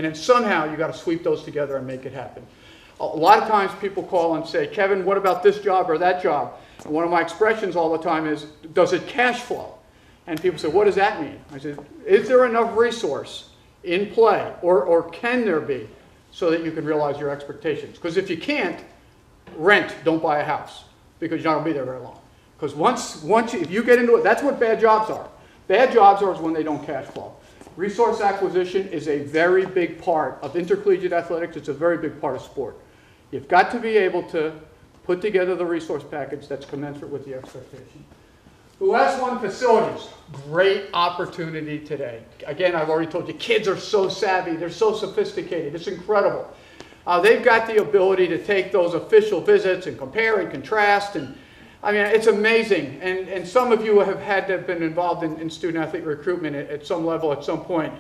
And then somehow you got to sweep those together and make it happen. A lot of times people call and say, Kevin, what about this job or that job? And one of my expressions all the time is, does it cash flow? And people say, what does that mean? I said, is there enough resource in play, or can there be, so that you can realize your expectations? Because if you can't, rent, don't buy a house, because you're not going to be there very long. Because if you get into it, that's what bad jobs are. Bad jobs are when they don't cash flow. Resource acquisition is a very big part of intercollegiate athletics. It's a very big part of sport. You've got to be able to put together the resource package that's commensurate with the expectation. The last one, facilities. Great opportunity today. Again, I've already told you, kids are so savvy. They're so sophisticated. It's incredible. They've got the ability to take those official visits and compare and contrast. And I mean, it's amazing. And some of you have been involved in student-athlete recruitment at some level at some point.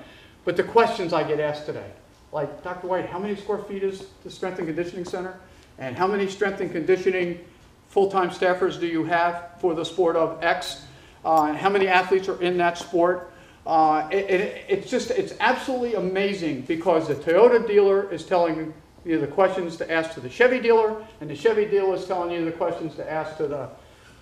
But the questions I get asked today, like, Dr. White, how many square feet is the Strength and Conditioning Center? And how many strength and conditioning full-time staffers do you have for the sport of X? And how many athletes are in that sport? It's absolutely amazing, because the Toyota dealer is telling you the questions to ask to the Chevy dealer, and the Chevy dealer is telling you the questions to ask to the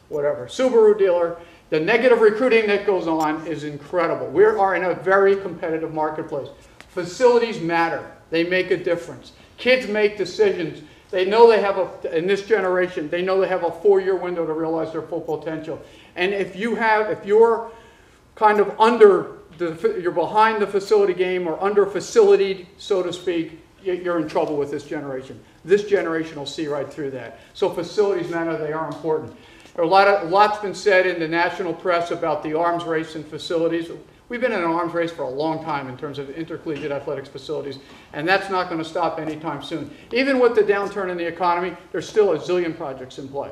whatever Subaru dealer. The negative recruiting that goes on is incredible. We are in a very competitive marketplace. Facilities matter. They make a difference. Kids make decisions. They know they have in this generation, they know they have a 4-year window to realize their full potential. And if you're kind of you're behind the facility game, or under facilitied, so to speak, you're in trouble with this generation. This generation will see right through that. So facilities matter. They are important. There are lots been said in the national press about the arms race in facilities. We've been in an arms race for a long time in terms of intercollegiate athletics facilities, and that's not going to stop anytime soon. Even with the downturn in the economy, there's still a zillion projects in play.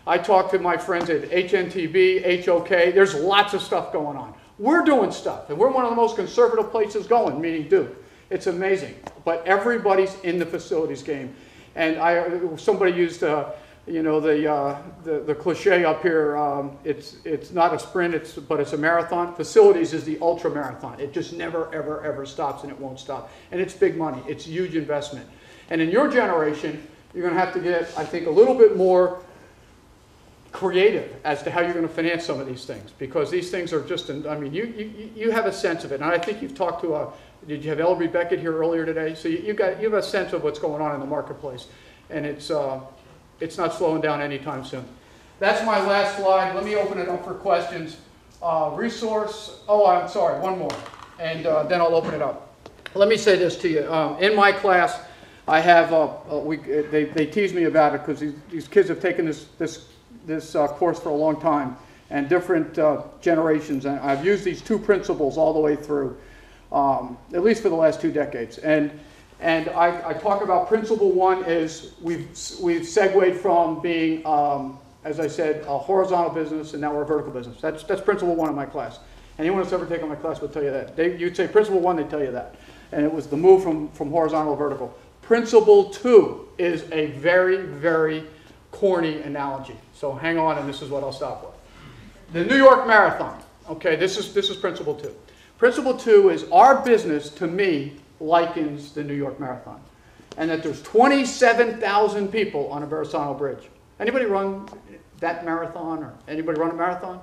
I talk to my friends at HNTB, HOK. There's lots of stuff going on. We're doing stuff, and we're one of the most conservative places going, meaning Duke. It's amazing. But everybody's in the facilities game. And somebody used the cliche up here, it's not a sprint, but it's a marathon. Facilities is the ultra marathon. It just never, ever, ever stops, and it won't stop. And it's big money. It's huge investment. And in your generation, you're going to have to get, I think, a little bit more creative as to how you're going to finance some of these things, because these things are just, I mean, you have a sense of it. And I think you've talked to did you have Ellery Beckett here earlier today? So you have a sense of what's going on in the marketplace, and it's not slowing down anytime soon. That's my last slide. Let me open it up for questions. Resource, oh, I'm sorry, one more, and then I'll open it up. Let me say this to you. In my class, I have, they tease me about it, because these kids have taken this course for a long time, and different generations, and I've used these 2 principles all the way through, at least for the last 2 decades. And I talk about principle 1 is we've segued from being, as I said, a horizontal business, and now we're a vertical business. That's principle 1 in my class. Anyone that's ever taken my class will tell you that. You'd say principle 1, they'd tell you that. And it was the move from horizontal to vertical. Principle 2 is a very, very corny analogy. So hang on, and this is what I'll stop with. The New York Marathon. Okay, this is principle 2. Principle 2 is our business, to me, likens the New York Marathon. And that there's 27,000 people on a Verrazano Bridge. Anybody run that marathon, or anybody run a marathon?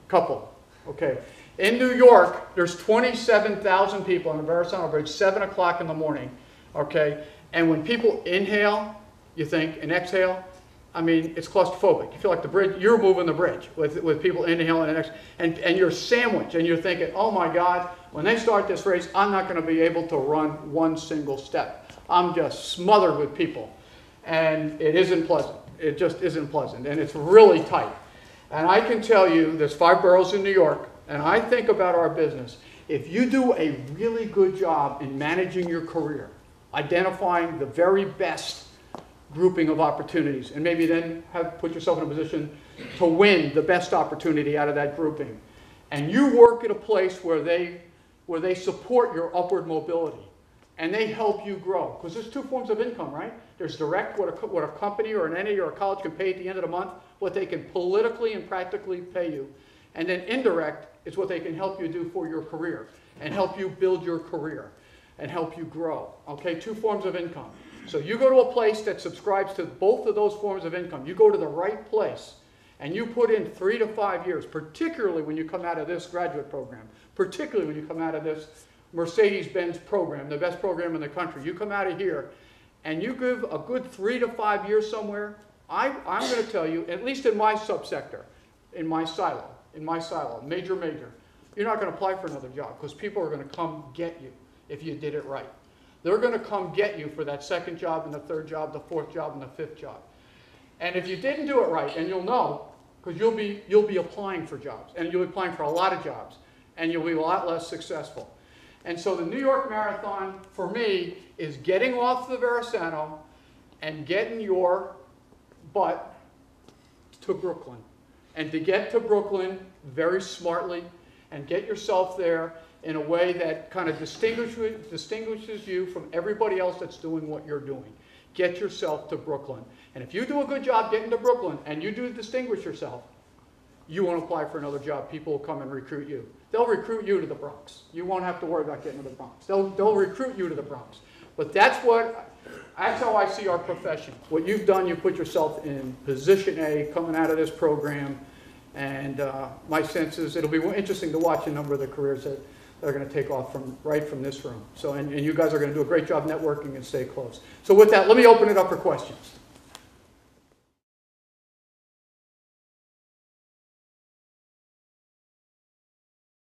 Couple. Okay. In New York, there's 27,000 people on the Verrazano Bridge, 7 o'clock in the morning. Okay. And when people inhale, you think, and exhale, I mean, it's claustrophobic. You feel like the bridge, you're moving the bridge with people inhaling and exhaling, and you're sandwiched, and you're thinking, oh my God, when they start this race, I'm not going to be able to run one single step. I'm just smothered with people. And it isn't pleasant. It just isn't pleasant. And it's really tight. And I can tell you, there's 5 boroughs in New York, and I think about our business. If you do a really good job in managing your career, identifying the very best grouping of opportunities, and maybe then put yourself in a position to win the best opportunity out of that grouping, and you work at a place where they support your upward mobility, and they help you grow. Because there's 2 forms of income, right? There's direct, what a company or an entity or a college can pay at the end of the month, what they can politically and practically pay you. And then indirect is what they can help you do for your career and help you build your career. and help you grow. Okay, 2 forms of income. So you go to a place that subscribes to both of those forms of income. You go to the right place, and you put in 3 to 5 years, particularly when you come out of this graduate program, particularly when you come out of this Mercedes-Benz program, the best program in the country. You come out of here, and you give a good 3 to 5 years somewhere, I'm going to tell you, at least in my subsector, in my silo, major, you're not going to apply for another job because people are going to come get you if you did it right. They're going to come get you for that second job and the third job, the fourth job, and the fifth job. And if you didn't do it right, and you'll know, because you'll be applying for jobs, and you'll be applying for a lot of jobs, and you'll be a lot less successful. And so the New York Marathon, for me, is getting off the Verrazano and getting your butt to Brooklyn. And to get to Brooklyn very smartly and get yourself there in a way that kind of distinguishes you from everybody else that's doing what you're doing. Get yourself to Brooklyn. And if you do a good job getting to Brooklyn and you do distinguish yourself, you won't apply for another job. People will come and recruit you. They'll recruit you to the Bronx. You won't have to worry about getting to the Bronx. They'll recruit you to the Bronx. But that's how I see our profession. What you've done, you put yourself in position A coming out of this program. And my sense is it'll be interesting to watch a number of the careers that are going to take off right from this room. So, and you guys are going to do a great job networking and stay close. So with that, let me open it up for questions.